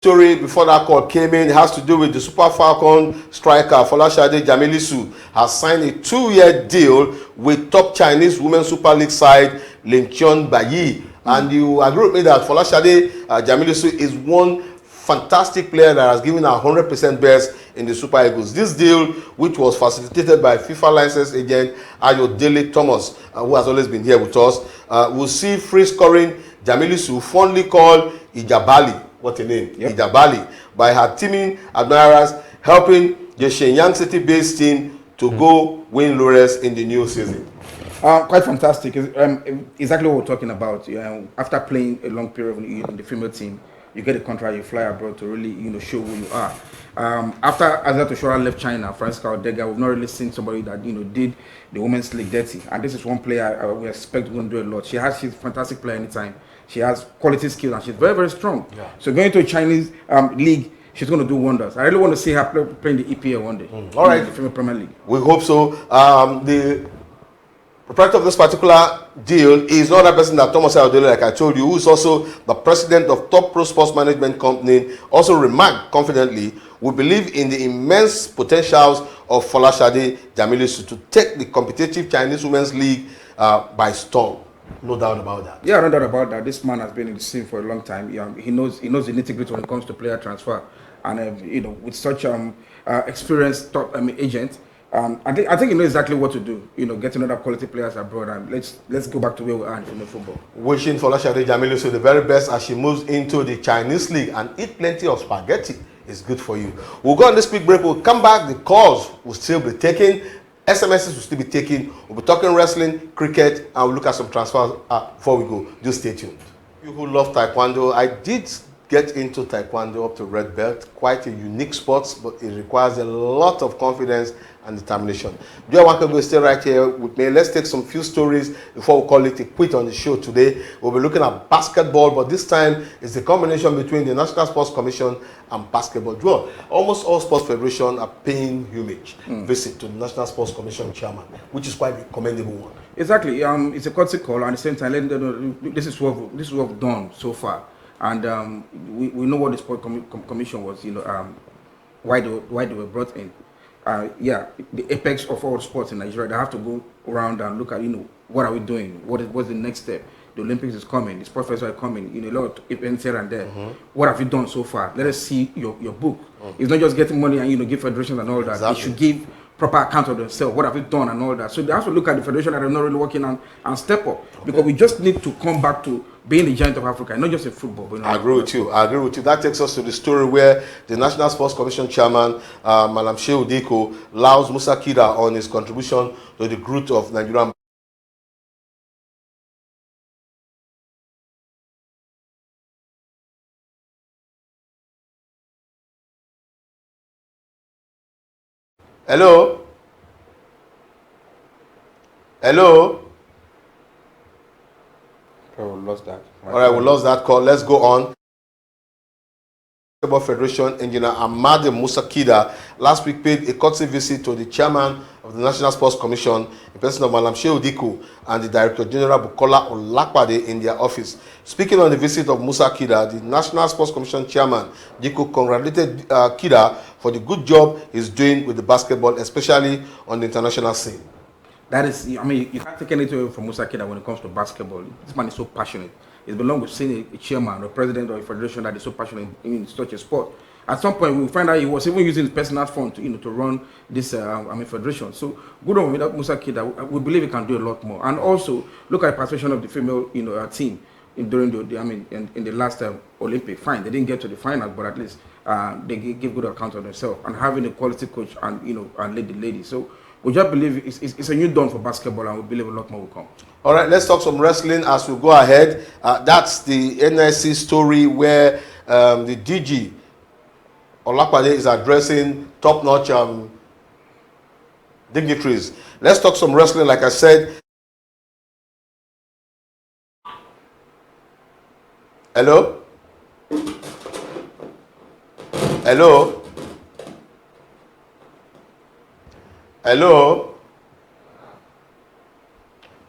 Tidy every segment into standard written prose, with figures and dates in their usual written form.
story before that call came in. It has to do with the Super Falcons Striker Folashade Jamulisi has signed a 2-year deal with top Chinese Women's Super League side Linqian Bayi. And you agree with me that Folashade Jamulisi is one fantastic player that has given her 100% best in the Super Eagles. This deal, which was facilitated by FIFA licensed agent Ayodele Thomas, who has always been here with us, will see free scoring Jamulisi, fondly called Ijabali. What a name, yep. Ijabali, by her teaming admirers, helping the Shenyang City-based team to go win laurels in the new season. Quite fantastic. Exactly what we're talking about. After playing a long period in the female team, you get a contract, you fly abroad to really, show who you are. After Ayodele Thomas left China, Francisca Odega, we've not really seen somebody that did the women's league dirty. And this is one player we expect going to do a lot. She's a fantastic player anytime. She has quality skills and she's very, very strong. Yeah. So going to a Chinese league, she's going to do wonders. I really want to see her playing the EPL one day. All right, the female Premier League. We hope so. The proprietor of this particular deal is not that person that Thomas Ayodele, like I told you, who is also the president of Top Pro Sports Management Company, also remarked confidently, we believe in the immense potentials of Folashade Jamulisi to take the competitive Chinese Women's League by storm. No doubt about that. Yeah, no doubt about that. This man has been in the scene for a long time. He knows the nitty-gritty when it comes to player transfer, and with such experienced top agent. I think he knows exactly what to do. Getting other quality players abroad, and let's go back to where we are in female football. Wishing Folashade Jamulisi the very best as she moves into the Chinese league and eat plenty of spaghetti. It's good for you. We'll go on this quick break. We'll come back. The calls will still be taken. SMSs will still be taken. We'll be talking wrestling, cricket, and we'll look at some transfers before we go. Just stay tuned. You who love Taekwondo, I did get into Taekwondo up to red belt. Quite a unique sport, but it requires a lot of confidence and determination. Nwakaego is still right here with me. Let's take some few stories before we call it a quit on the show today. We'll be looking at basketball, but this time it's a combination between the National Sports Commission and basketball. Well, almost all sports federations are paying homage visit to the National Sports Commission chairman, which is quite a commendable one. Exactly. It's a courtesy call, and at the same time, letting them know this is what we've done so far, and we know what the Sport Commission was. Why they were brought in. The apex of all sports in Nigeria. They have to go around and look at, what are we doing? What's the next step? The Olympics is coming. The Sport Festival is coming. A lot of events here and there. What have you done so far? Let us see your book. It's not just getting money and, give federations and all that. Exactly. They should give proper account of themselves. What have you done and all that? So they have to look at the federation that are not really working and step up. Because we just need to come back to being the giant of Africa, not just in football. But I agree with you. That takes us to the story where the National Sports Commission chairman, Malam Shehu Diko, allows Musa Kida on his contribution to the growth of Nigerian. Hello? Oh, we lost that. All right, we lost that call. Let's go on. Basketball Federation engineer Ahmad Musa Kida last week paid a courtesy visit to the chairman of the National Sports Commission, in person of Malam Shehu Diko, and the Director General Bukola Olakpade in their office. Speaking on the visit of Musa Kida, the National Sports Commission chairman Diko congratulated Kida for the good job he's doing with the basketball, especially on the international scene. That is, you can't take anything away from Musa Kida when it comes to basketball. This man is so passionate. It's been long we've seen a chairman or president or a federation that is so passionate in such a sport. At some point, we'll find out he was even using his personal fund to run this federation. So good on Musa Kida. We believe he can do a lot more. And also look at the participation of the female team during in the last Olympic. Fine, they didn't get to the finals, but at least they give good account of themselves and having a quality coach and and lead the ladies. So we just believe it's a new dawn for basketball, and we believe a lot more will come. All right, let's talk some wrestling as we go ahead. That's the NSC story where the DG Olakpade is addressing top-notch dignitaries. Let's talk some wrestling, like I said. Hello? Hello? Hello?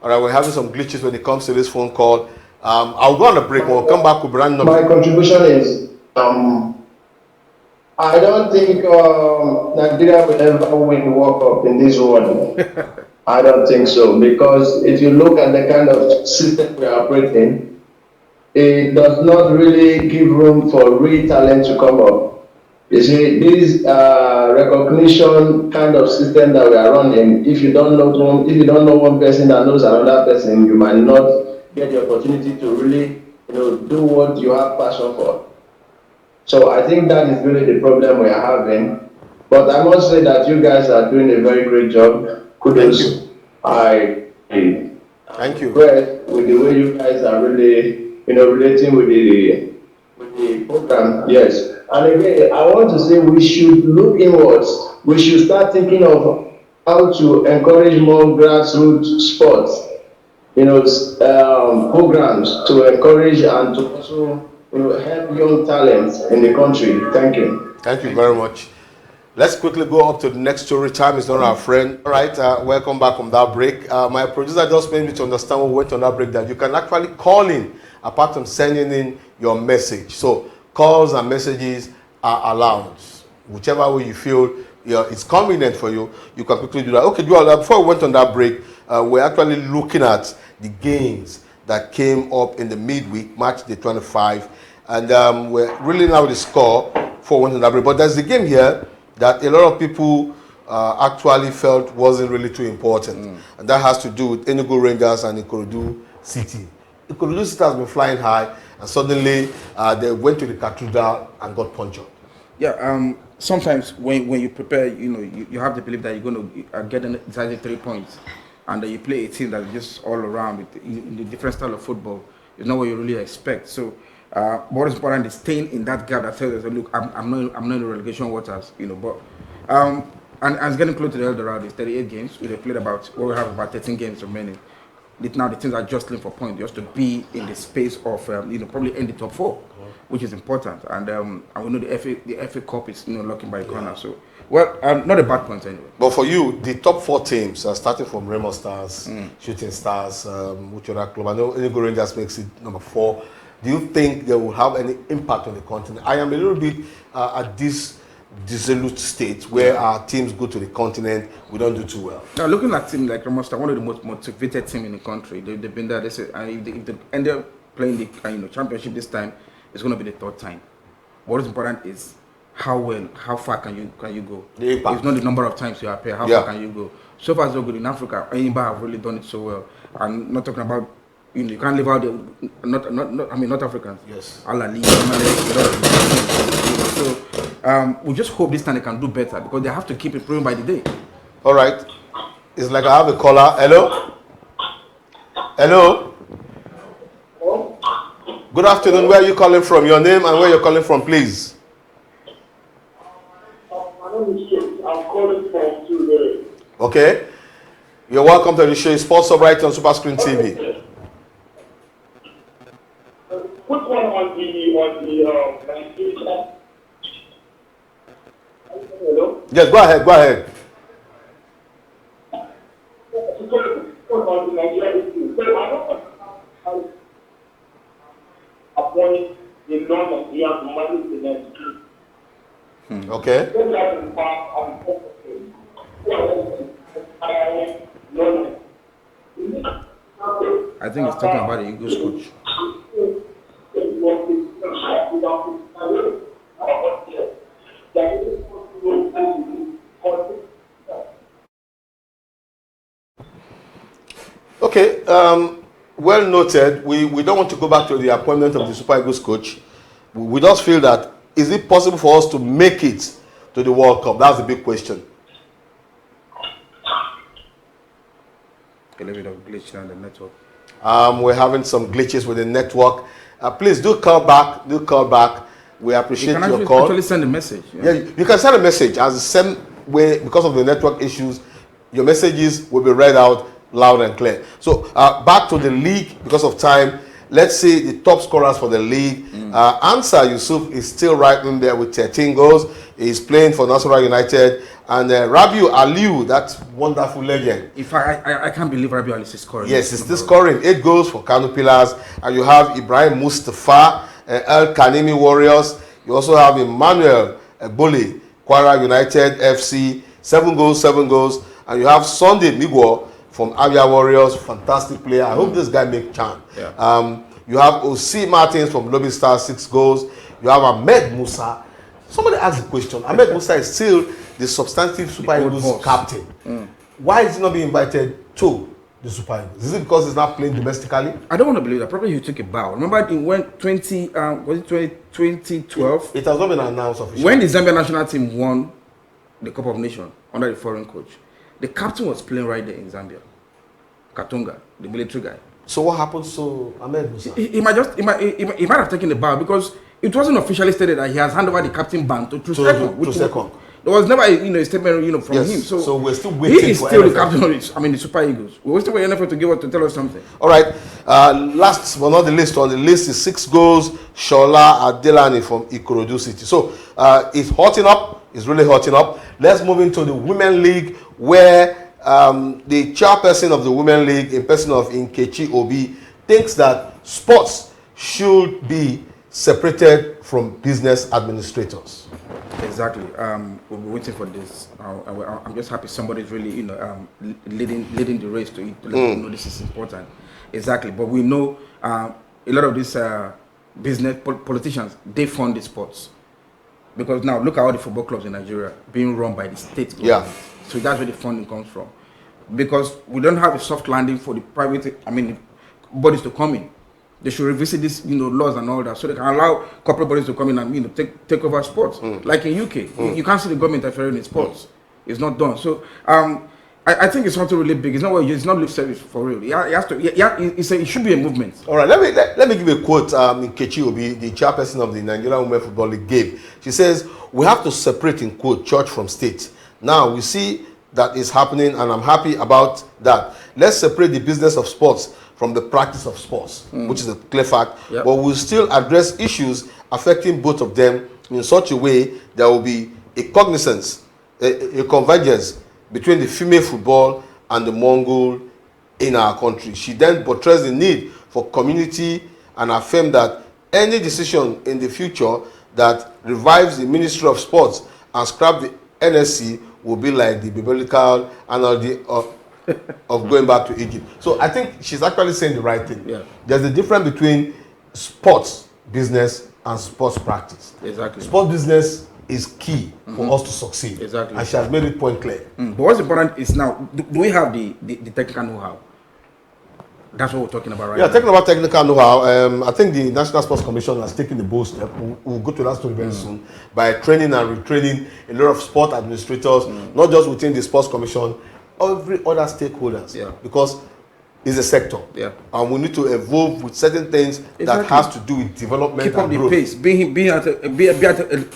All right, we're having some glitches when it comes to this phone call. I'll go on a break. We'll come back with brand new. My contribution is I don't think Nigeria will ever win the World Cup in this world. I don't think so, because if you look at the kind of system we are operating, it does not really give room for real talent to come up. You see, this recognition kind of system that we are running, if you don't know one person that knows another person, you might not get the opportunity to really, do what you have passion for. So I think that is really the problem we are having. But I must say that you guys are doing a very great job. Thank Kudos. you. I am Thank you. impressed with the way you guys are really, relating with the program. Yes. And again, I want to say we should look inwards. We should start thinking of how to encourage more grassroots sports, programs to encourage and to also, help young talents in the country. Thank you. Thank you very much. Let's quickly go up to the next story time. It's not our friend. All right, welcome back from that break. My producer just made me to understand when we went on that break that you can actually call in apart from sending in your message. So calls and messages are allowed. Whichever way you feel it's convenient for you, you can quickly do that. Okay, before we went on that break, we're actually looking at the games that came up in the midweek, March the 25, and we're really now the score for one to that break. But there's a game here that a lot of people actually felt wasn't really too important, and that has to do with Enugu Rangers and Ikorodu City. Ikorodu City has been flying high, and suddenly they went to the cathedral and got punctured. Yeah, sometimes when you prepare, you have to believe that you're going to get exactly 3 points, and you play a team that is just all around in the different style of football. It's not what you really expect. So what is important is staying in that gap that tells us, look, I'm not in the relegation waters, but and it's getting close to the El Dorado. It's 38 games. We played we have about 13 games remaining. Now the teams are jostling for points just to be in the space of probably in the top 4, which is important. And we know the FA Cup is looking by the corner. So not a bad point anyway. But for you, the top 4 teams, starting from Remo Stars, Shooting Stars, which other club? I know Enugu Rangers makes it number 4. Do you think they will have any impact on the continent? I am a little bit at this dissolute state where our teams go to the continent, we don't do too well. Now, looking at teams like Remo Stars, one of the most motivated teams in the country. They've been there. They say, and if they end up playing the championship this time, it's going to be the 3rd time. What is important is how far can you go? It's not the number of times you appear. How far can you go? So far so good in Africa. Enyimba have really done it so well. I'm not talking about you can't live out there. Not Africans. Yes. So we just hope this time they can do better because they have to keep improving by the day. All right. It's like I have a caller. Hello. Hello. Good afternoon. Where are you calling from? Your name and where you're calling from, please. I'm calling from today. Okay. You're welcome to the show. Sports Up right on Super Screen TV. Quick one on the hello? Yes, go ahead. Go ahead. On the Nigerian team. So I don't appoint the non-Nigerian to manage the next team. Okay. I think he's talking about the Eagles coach. Okay. Well noted. We don't want to go back to the appointment of the Super Eagles coach. We just feel that is it possible for us to make it to the World Cup? That's the big question. A little bit of glitch on the network. We're having some glitches with the network. Please do call back. Do call back. We appreciate your call. Actually send a message. Yeah, you can send a message as the same way because of the network issues. Your messages will be read out loud and clear. So back to the league because of time. Let's see the top scorers for the league. Ansar Yusuf is still right in there with 13 goals. He's playing for Nasarawa United. And Rabiu Aliu, that wonderful legend. In fact, I can't believe Rabiu Aliu is scoring. Yes, he's still scoring 8 goals for Kano Pillars. And you have Ibrahim Mustafa, El Kanemi Warriors. You also have Emmanuel Ebole, Kwara United FC, 7 goals, 7 goals. And you have Sunday Migwo from Abia Warriors, fantastic player. I hope this guy make chance. Yeah. You have Osi Martins from Lobby Stars, 6 goals. You have Ahmed Musa. Somebody asked the question. Ahmed Musa is still the substantive Super Eagles captain. Why is he not being invited to the Super Eagles? Is it because he's not playing domestically? I don't want to believe that. Probably he took a bow. Remember, in when 2012? It has not been announced officially. When the Zambia national team won the Cup of Nations under the foreign coach, the captain was playing right there in Zambia. Katunga, the military guy. So what happens to Ahmed Musa? He might have taken the bow because it wasn't officially stated that he has handed over the captain band to Second. There was never a statement from him. So we're still waiting. He is still the captain of the Super Eagles. We're still waiting for to tell us something. All right. Last but not the least, on the list is 6 goals. Shola Adelani from Ikorodu City. So it's hotting up. It's really hotting up. Let's move into the Women League, where the chairperson of the Women League, in person of Nkechi Obi, thinks that sports should be separated from business administrators. Exactly. We'll be waiting for this. I'm just happy somebody's really, leading the race to let them know this is important. Exactly. But we know a lot of these business politicians, they fund the sports. Because now look at all the football clubs in Nigeria being run by the state government. Yeah. So that's where the funding comes from. Because we don't have a soft landing for the private, bodies to come in. They should revisit these, laws and all that, so they can allow corporate bodies to come in and, take over sports. Like in UK, you can't see the government interfering in sports. It's not done. So I think it's something really big. It's not lip service for real. It should be a movement. All right, let me give a quote Nkechi Obi, the chairperson of the Nigerian Women Football League, gave. She says, "We have to separate, in quote, church from state. Now we see that is happening, and I'm happy about that. Let's separate the business of sports from the practice of sports," which is a clear fact. Yep. But we'll still address issues affecting both of them in such a way there will be a cognizance, a convergence between the female football and the Mongol in our country. She then portrays the need for community and affirmed that any decision in the future that revives the Ministry of Sports and scrap the NSC will be like the biblical analogy of going back to Egypt. So I think she's actually saying the right thing. Yeah. There's a difference between sports business and sports practice. Exactly. Sports business is key for us to succeed. Exactly. And she has made it point clear. But what's important is now, do we have the technical know-how? That's what we're talking about right now. Yeah, talking about technical know-how, I think the National Sports Commission has taken the bold step. We'll go to that story very soon, by training and retraining a lot of sport administrators, not just within the Sports Commission, every other stakeholders. Yeah. Because it's a sector. Yeah. And we need to evolve with certain things that has to do with development Keep up and the growth. pace, be at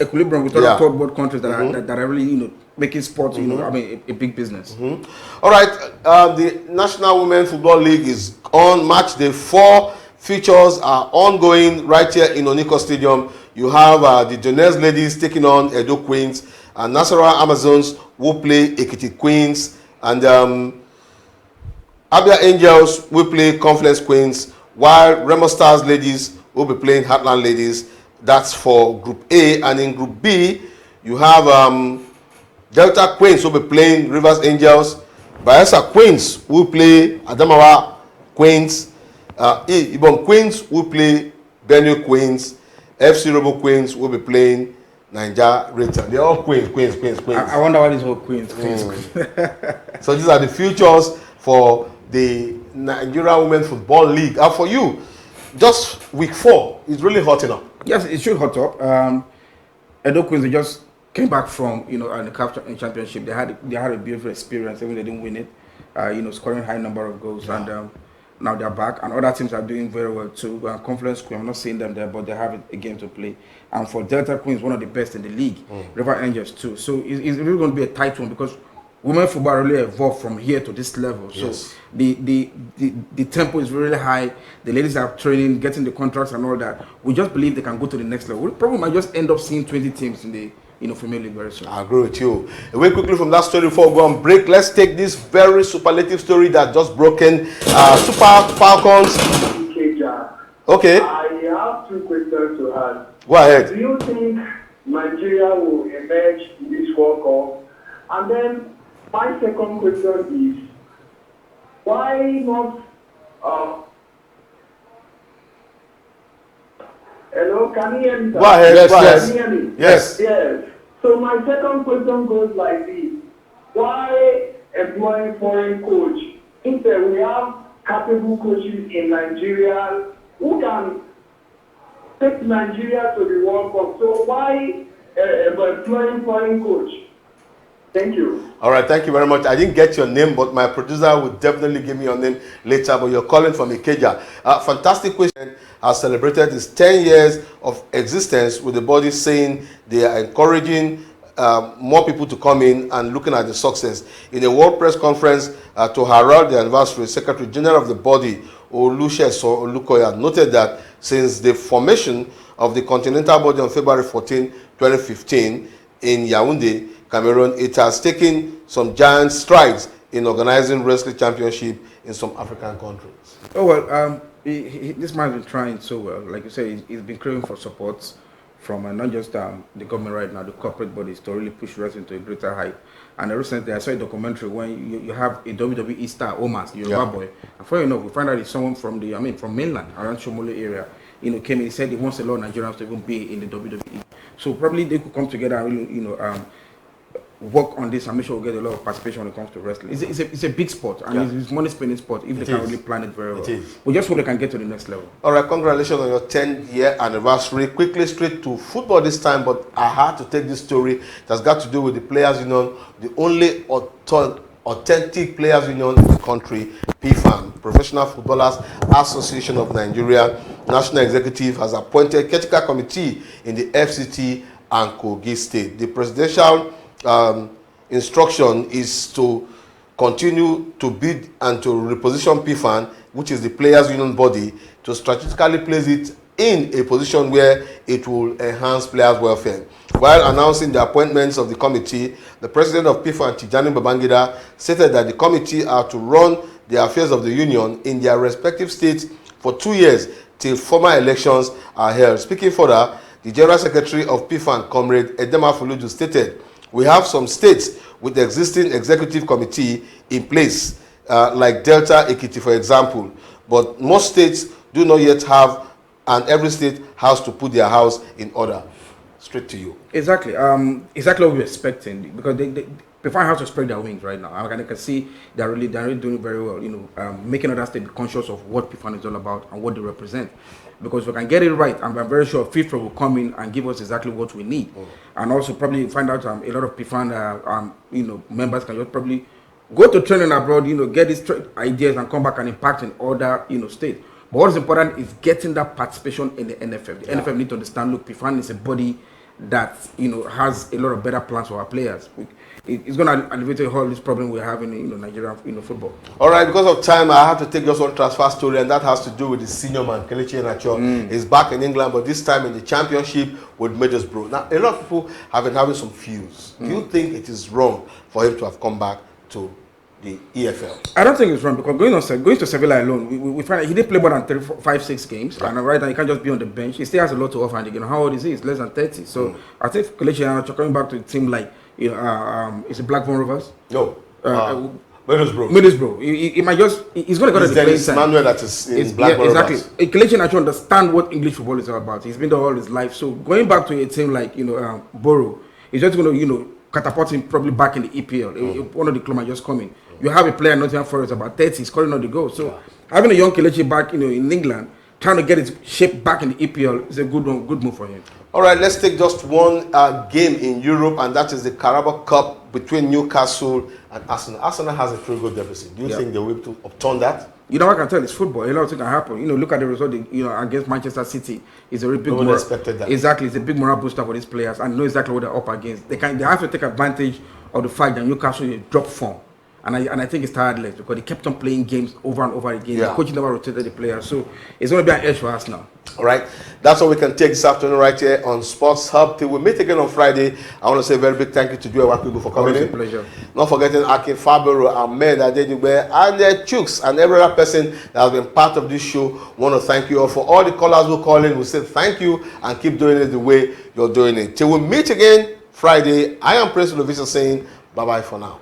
equilibrium with other third world countries that are really, making sports, a big business. All right, the National Women Football League is on. Match day 4 features are ongoing right here in Oniko Stadium. You have the Donetsk ladies taking on Edo Queens, and Nasarawa Amazons will play Ekiti Queens, and Abia Angels will play Confluence Queens, while Remo Stars ladies will be playing Heartland ladies. That's for Group A. And in Group B, you have Delta Queens will be playing Rivers Angels. Bayelsa Queens will play Adamawa Queens. Ibom Queens will play Benue Queens. FC Robo Queens will be playing Niger Rita. They're all Queens. I wonder why this whole Queens. So these are the futures for the Nigeria Women Football League. And for you, just week 4 is really hotting up. Yes, it should hot up. Edo Queens, they just came back from the CAF championship. They had a beautiful experience, even they didn't win it. Scoring high number of goals, and now they're back. And other teams are doing very well too. Confluence Queen, I'm not seeing them there, but they have a game to play. And for Delta Queens, one of the best in the league. River Angels too. So it's really going to be a tight one because women football really evolved from here to this level. So the tempo is really high. The ladies are training, getting the contracts and all that. We just believe they can go to the next level. We probably might just end up seeing 20 teams in the Premier League very soon. I agree with you. Away quickly from that story before we go on break, let's take this very superlative story that just broken. Super Falcons. Okay. Okay. I have 2 questions to ask. Go ahead. Do you think Nigeria will emerge in this World Cup? And then my second question is, why not? Hello, can you hear me? Go ahead. Yes, go yes. ahead. Can you hear me? Yes. Yes. So my second question goes like this: why employ foreign coach? Instead, we have capable coaches in Nigeria who can take Nigeria to the World Cup. So why employing foreign coach? Thank you. All right, thank you very much. I didn't get your name, but my producer will definitely give me your name later. But you're calling from Ikeja. Fantastic question. Has celebrated its 10 years of existence, with the body saying they are encouraging more people to come in and looking at the success. In a World Press Conference to herald the anniversary, Secretary General of the body, Olusegun Olukoya, noted that since the formation of the Continental Body on February 14, 2015 in Yaoundé, Cameroon, it has taken some giant strides in organizing wrestling championship in some African countries. Oh well, this man's been trying so well. Like you say, he's been craving for support from not just the government right now, the corporate bodies, to really push wrestling to a greater height. And recently, I saw a documentary when you have a WWE star, Omas, the Yoruba boy. And funny enough, we find out it's someone from from mainland, around Shomole area. Came in, he said he wants a lot of Nigerians to even be in the WWE. So probably they could come together and really, work on this and make sure we get a lot of participation when it comes to wrestling. It's a big sport, and it's money spending sport if they can really plan it very well. It is. We just hope they can get to the next level. All right, congratulations on your 10-year anniversary. Quickly straight to football this time, but I had to take this story. It has got to do with the Players Union, the only authentic Players Union in the country, PFAN, Professional Footballers Association of Nigeria. National Executive has appointed caretaker committee in the FCT and Kogi State. The presidential instruction is to continue to bid and to reposition PFAN, which is the Players Union body, to strategically place it in a position where it will enhance players' welfare. While announcing the appointments of the committee, the president of PFAN, Tijani Babangida, stated that the committee are to run the affairs of the union in their respective states for 2 years till formal elections are held. Speaking further, the General Secretary of PFAN, Comrade Edema Fuluju, stated, "We have some states with the existing executive committee in place, like Delta Ekiti, for example, but most states do not yet have, and every state has to put their house in order." Straight to you. Exactly. Exactly what we're expecting, because they PFAN have to spread their wings right now. I can see they're really doing very well. Making other states be conscious of what PFAN is all about and what they represent. Because if we can get it right, I'm very sure FIFA will come in and give us exactly what we need. And also probably find out a lot of PFAN members can just probably go to training abroad, get these ideas and come back and impact in other states. But what is important is getting that participation in the NFF. The NFF need to understand, look, PFAN is a body that has a lot of better plans for our players. It's going to alleviate all this problem we're having in Nigerian football. All right, because of time, I have to take just one transfer story, and that has to do with the senior man, Kelechi Iheanacho. He's back in England, but this time in the championship with Middlesbrough. Now, a lot of people have been having some views. Do you think it is wrong for him to have come back to the EFL? I don't think it's wrong, because going to Sevilla alone, we find that he did play more than 5-6 games, and right now he can't just be on the bench. He still has a lot to offer, and how old is he? He's less than 30. So I think Kelechi Iheanacho coming back to a team like is it Blackburn Rovers? No. Middlesbrough. Middlesbrough. He might just he's going to go to the playing time. Manuel that is in Blackburn exactly. Rovers. Kelechi Iheanacho understand what English football is all about. He's been there all his life. So going back to a team like Borough, he's just going to catapult him probably back in the EPL. One of the clubs might just come in. You have a player in Nottingham Forest about 30, scoring all the goals. So having a young Kelechi back, in England, trying to get his shape back in the EPL is a good move for him. All right, let's take just one game in Europe, and that is the Carabao Cup between Newcastle and Arsenal. Arsenal has a 3-goal deficit. Do you think they will be able to upturn that? I can tell it's football. A lot of things can happen. Look at the result. Against Manchester City, it's a really big. Nobody expected that. Exactly, it's a big morale booster for these players, and know exactly what they're up against. They have to take advantage of the fact that Newcastle is drop form, And I think it's tireless because they kept on playing games over and over again. Yeah. The coach never rotated the players, so it's going to be an edge for us now. All right, that's what we can take this afternoon right here on Sports Hub. Till we meet again on Friday, I want to say a very big thank you to Nwakaego for coming Always in. a pleasure. Not forgetting Akin Fabero, Ahmed Adedugbe, and Chooks, and every other person that has been part of this show. Want to thank you all for all the callers who call in. We say thank you and keep doing it the way you're doing it. Till we meet again Friday, I am Princewill saying bye-bye for now.